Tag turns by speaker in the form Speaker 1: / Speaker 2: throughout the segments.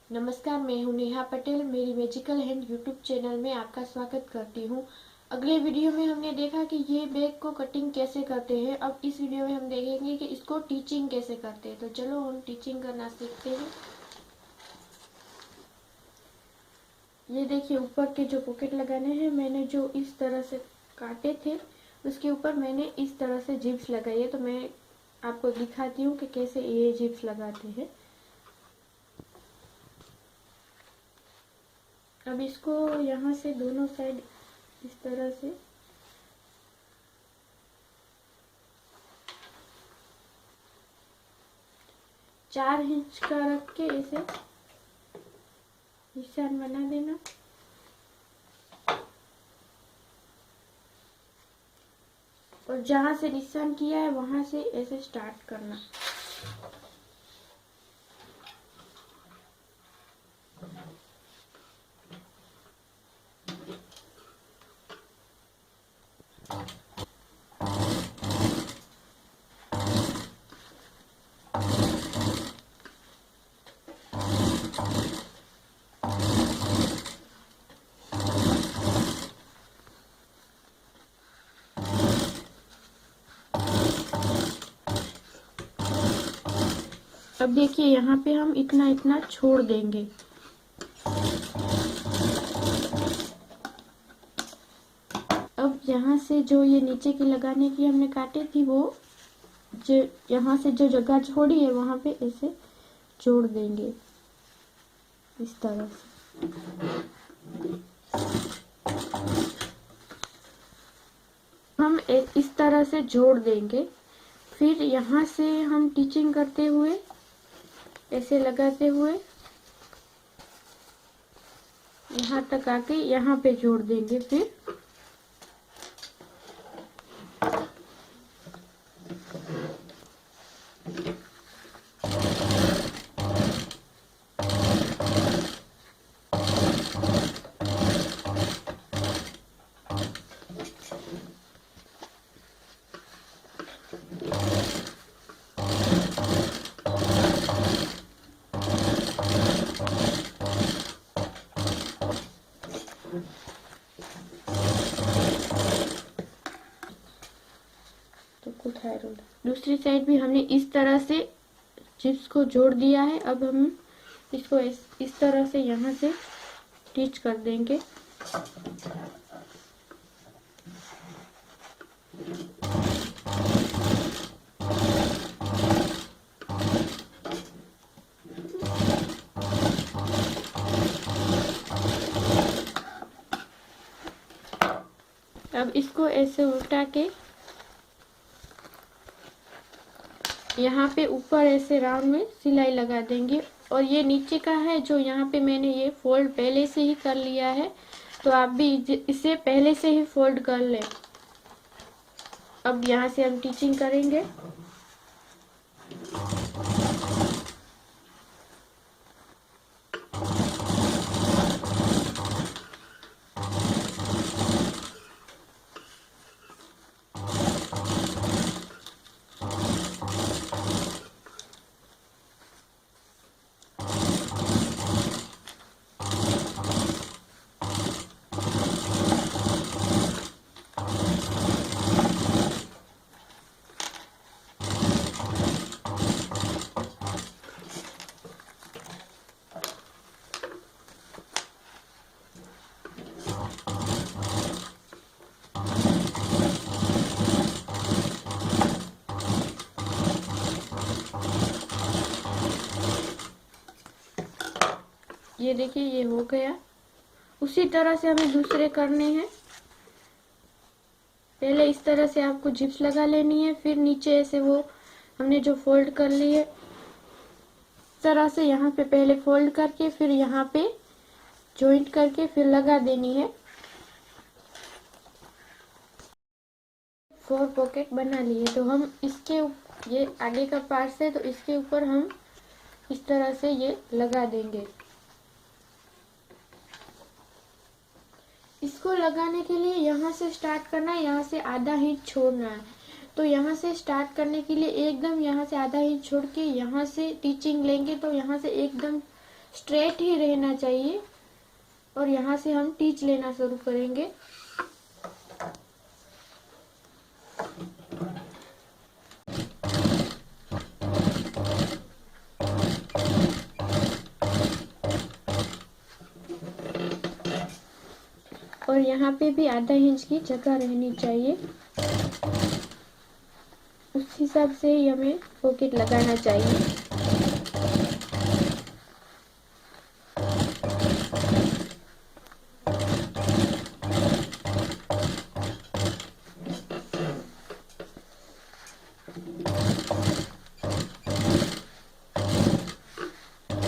Speaker 1: नमस्कार, मैं हूं नेहा पटेल। मेरी मैजिकल हैंड यूट्यूब चैनल में आपका स्वागत करती हूं। अगले वीडियो में हमने देखा कि ये बैग को कटिंग कैसे करते हैं। अब इस वीडियो में हम देखेंगे कि इसको टीचिंग कैसे करते हैं। तो चलो हम टीचिंग करना सीखते हैं। ये देखिए, ऊपर के जो पॉकेट लगाने हैं, मैंने जो इस तरह से काटे थे उसके ऊपर मैंने इस तरह से जिप्स लगाई है। तो मैं आपको दिखाती हूँ कि कैसे ये जिप्स लगाते हैं। अब इसको यहाँ से दोनों साइड इस तरह से चार इंच का रख के इसे निशान बना देना। और जहां से निशान किया है वहां से ऐसे स्टार्ट करना। अब देखिए, यहाँ पे हम इतना इतना छोड़ देंगे। अब यहाँ से जो ये नीचे की लगाने की हमने काटी थी, वो जो यहाँ से जो जगह छोड़ी है वहां पे ऐसे जोड़ देंगे इस तरह से। हम इस तरह से जोड़ देंगे। फिर यहाँ से हम टीचिंग करते हुए ऐसे लगाते हुए यहाँ तक आके यहाँ पे जोड़ देंगे। फिर दूसरी साइड भी हमने इस तरह से चिप्स को जोड़ दिया है। अब हम इसको इस तरह से यहाँ से स्टिच कर देंगे। अब इसको ऐसे उल्टा के यहाँ पे ऊपर ऐसे राउंड में सिलाई लगा देंगे। और ये नीचे का है जो यहाँ पे मैंने ये फोल्ड पहले से ही कर लिया है, तो आप भी इसे पहले से ही फोल्ड कर लें। अब यहाँ से हम टीचिंग करेंगे। ये देखिए, ये हो गया। उसी तरह से हमें दूसरे करने हैं। पहले इस तरह से आपको जिप्स लगा लेनी है, फिर नीचे ऐसे वो हमने जो फोल्ड कर ली है इस तरह से यहाँ पे पहले फोल्ड करके फिर यहाँ पे जॉइंट करके फिर लगा देनी है। 4 पॉकेट बना लिए। तो हम इसके ये आगे का पार्ट है, तो इसके ऊपर हम इस तरह से ये लगा देंगे। इसको लगाने के लिए यहाँ से स्टार्ट करना है, यहाँ से आधा इंच छोड़ना है। तो यहाँ से स्टार्ट करने के लिए एकदम यहाँ से आधा इंच छोड़ के यहाँ से टीचिंग लेंगे, तो यहाँ से एकदम स्ट्रेट ही रहना चाहिए और यहाँ से हम टीच लेना शुरू करेंगे। और यहाँ पे भी आधा इंच की जगह रहनी चाहिए, उस हिसाब से ही हमें पॉकेट लगाना चाहिए।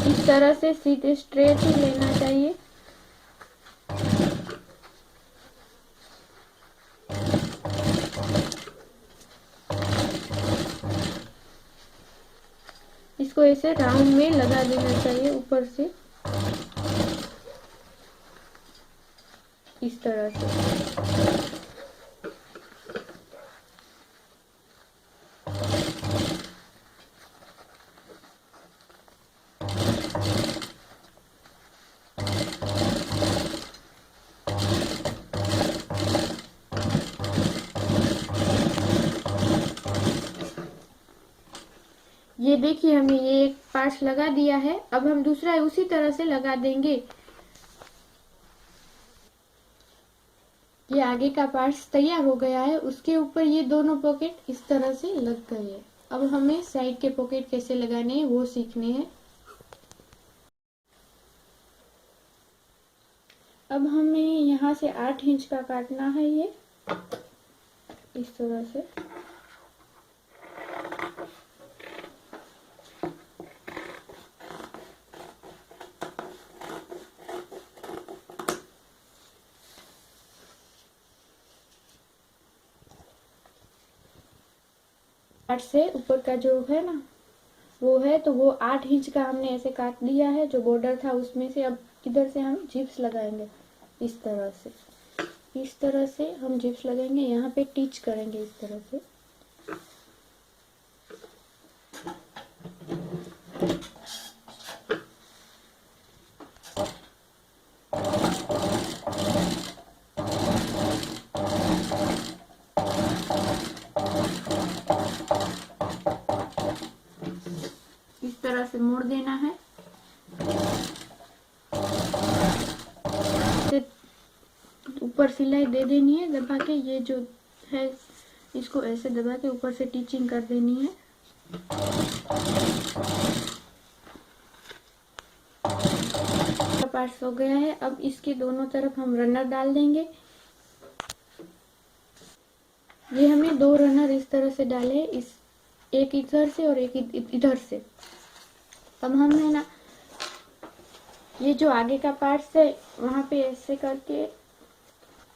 Speaker 1: इस तरह से सीधे स्ट्रेट ही लेना चाहिए। इसको ऐसे राउंड में लगा देना चाहिए ऊपर से, इस तरह से। ये देखिए हमने ये एक पार्ट लगा दिया है। अब हम दूसरा उसी तरह से लगा देंगे। ये आगे का पार्ट तैयार हो गया है, उसके ऊपर ये दोनों पॉकेट इस तरह से लग गए हैं। अब हमें साइड के पॉकेट कैसे लगाने हैं वो सीखने हैं। अब हमें यहाँ से 8 इंच का काटना है, ये इस तरह से। आठ से ऊपर का जो है ना वो है, तो वो 8 इंच का हमने ऐसे काट दिया है जो बॉर्डर था उसमें से। अब इधर से हम जिप्स लगाएंगे इस तरह से। इस तरह से हम जिप्स लगाएंगे, यहाँ पे टिच करेंगे इस तरह से। इस तरह से मोड़ देना है। ऊपर सिलाई दे देनी है दबा के, ये जो है इसको ऐसे दबा के ऊपर से टिचिंग कर देनी है। पार्ट हो गया है। अब इसके दोनों तरफ हम रनर डाल देंगे। ये हमने 2 रनर इस तरह से डाले, इस एक इधर से और एक इधर से। अब हम है ना ये जो आगे का पार्ट है वहां पे ऐसे करके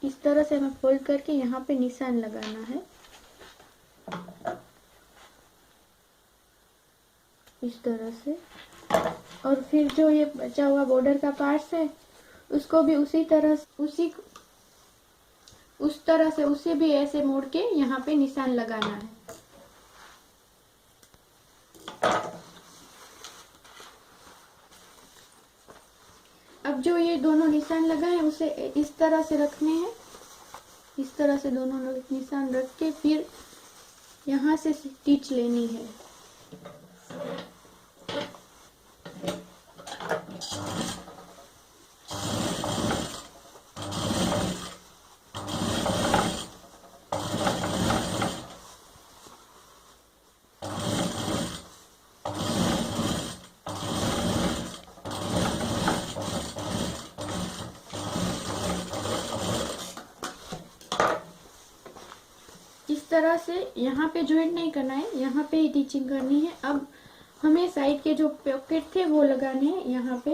Speaker 1: इस तरह से हमें फोल्ड करके यहाँ पे निशान लगाना है, इस तरह से। और फिर जो ये बचा हुआ बॉर्डर का पार्ट है उसको भी उसी तरह उस तरह से उसे भी ऐसे मोड़ के यहाँ पे निशान लगाना है। अब जो ये दोनों निशान लगाए उसे इस तरह से रखने हैं, इस तरह से दोनों निशान रख के फिर यहाँ से स्टिच लेनी है। इस तरह से यहाँ पे ज्वाइंट नहीं करना है, यहाँ पे ही टिचिंग करनी है। अब हमें साइड के जो पॉकेट थे वो लगाने हैं, यहाँ पे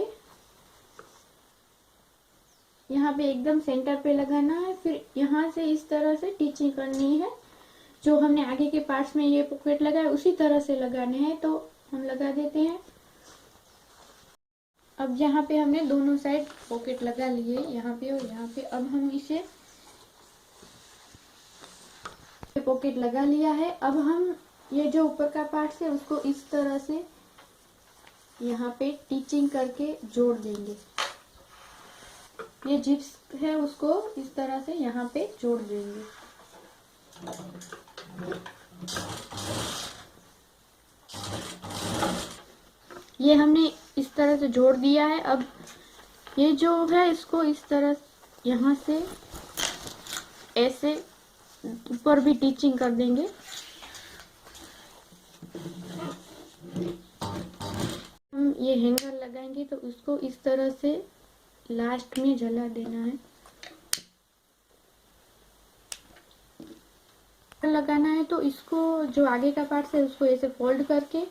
Speaker 1: एकदम सेंटर पे लगाना है। फिर यहाँ से इस तरह से टिचिंग करनी है। जो हमने आगे के पार्ट्स में ये पॉकेट लगाया उसी तरह से लगाने हैं, तो हम लगा देते हैं। अब यहाँ पे हमने दोनों साइड पॉकेट लगा लिए, यहाँ पे और यहाँ पे। अब हम इसे पॉकेट लगा लिया है। अब हम ये जो ऊपर का पार्ट है उसको इस तरह से यहाँ पे टीचिंग करके जोड़ देंगे। ये जिप्स है उसको इस तरह से यहाँ पे जोड़ देंगे। ये हमने इस तरह से जोड़ दिया है। अब ये जो है इसको इस तरह यहाँ से ऐसे ऊपर भी टीचिंग कर देंगे। हम ये हैंगर लगाएंगे तो उसको इस तरह से लास्ट में जला देना है। लगाना है तो इसको जो आगे का पार्ट है उसको ऐसे फोल्ड करके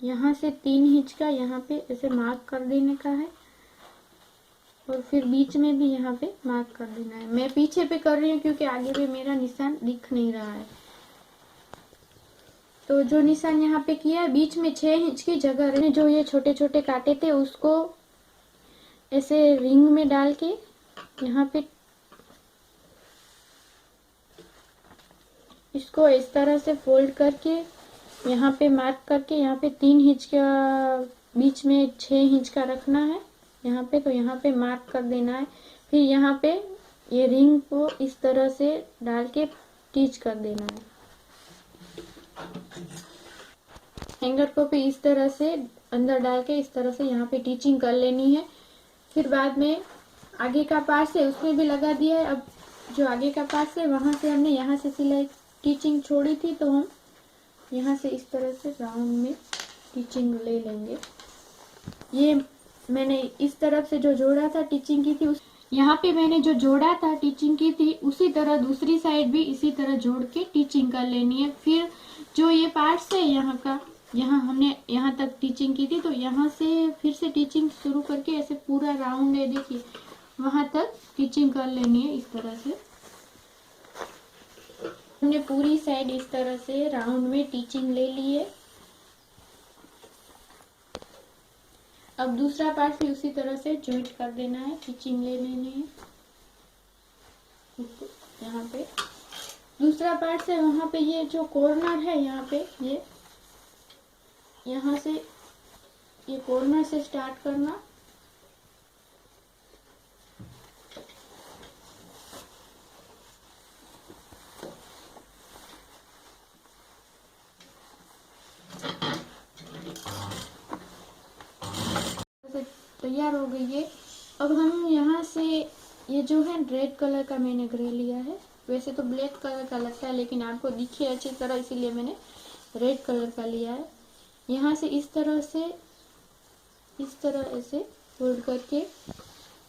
Speaker 1: यहाँ से 3 इंच का यहाँ पे ऐसे मार्क कर देने का है और फिर बीच में भी यहाँ पे मार्क कर देना है। मैं पीछे पे कर रही हूँ क्योंकि आगे पे मेरा निशान दिख नहीं रहा है। तो जो निशान यहाँ पे किया है बीच में 6 इंच की जगह है। जो ये छोटे छोटे काटे थे उसको ऐसे रिंग में डाल के यहाँ पे इसको इस तरह से फोल्ड करके यहाँ पे मार्क करके यहाँ पे 3 इंच का बीच में 6 इंच का रखना है यहाँ पे। तो यहाँ पे मार्क कर देना है। फिर यहाँ पे ये रिंग को इस तरह से डाल के टीच कर देना है। हैंगर को भी इस तरह से अंदर डाल के इस तरह से यहाँ पे टीचिंग कर लेनी है। फिर बाद में आगे का पार्ट है उसमें भी लगा दिया है। अब जो आगे का पार्ट है वहां से हमने यहाँ से सिलाई टीचिंग छोड़ी थी तो हम यहाँ से इस तरह से राउंड में टीचिंग ले लेंगे। ये मैंने इस तरफ से जो जोड़ा था टीचिंग की थी यहाँ पे मैंने जो जोड़ा था टीचिंग की थी उसी तरह दूसरी साइड भी इसी तरह जोड़ के टीचिंग कर लेनी है। फिर जो ये पार्ट्स है यहाँ का, यहाँ हमने यहाँ तक टीचिंग की थी तो यहाँ से फिर से टीचिंग शुरू करके ऐसे पूरा राउंड है देखिए वहां तक टीचिंग कर लेनी है। इस तरह से हमने पूरी साइड इस तरह से राउंड में टीचिंग ले ली है। अब दूसरा पार्ट भी उसी तरह से ज्वाइंट कर देना है, टीचिंग ले लेनी है। यहाँ पे दूसरा पार्ट है वहां पे ये जो कॉर्नर है यहाँ पे ये यहाँ से ये कॉर्नर से स्टार्ट करना। तैयार हो गई है। अब हम यहाँ से ये जो है रेड कलर का मैंने ग्रे लिया है। वैसे तो ब्लैक कलर का लगता है लेकिन आपको दिखे अच्छी तरह इसीलिए मैंने रेड कलर का लिया है। यहाँ से इस तरह ऐसे फोल्ड करके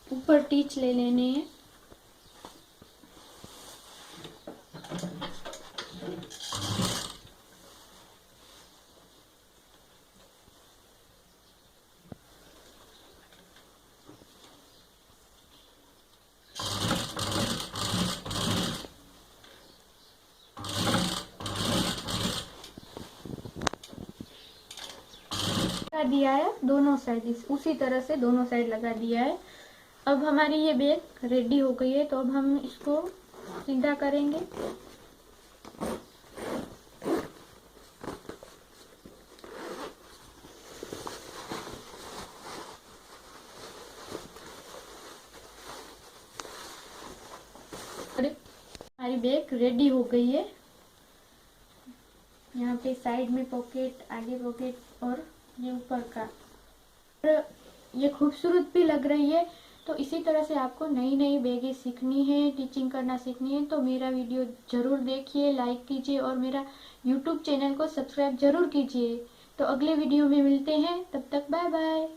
Speaker 1: ऊपर टीच ले लेने हैं। दिया है दोनों साइड, उसी तरह से दोनों साइड लगा दिया है। अब हमारी ये बैग रेडी हो गई है तो अब हम इसको सीधा करेंगे। हमारी बैग रेडी हो गई है। यहाँ पे साइड में पॉकेट, आगे पॉकेट और ये ऊपर का, और ये खूबसूरत भी लग रही है। तो इसी तरह से आपको नई नई बैगें सीखनी है, टीचिंग करना सीखनी है तो मेरा वीडियो जरूर देखिए, लाइक कीजिए और मेरा यूट्यूब चैनल को सब्सक्राइब जरूर कीजिए। तो अगले वीडियो में मिलते हैं, तब तक बाय बाय।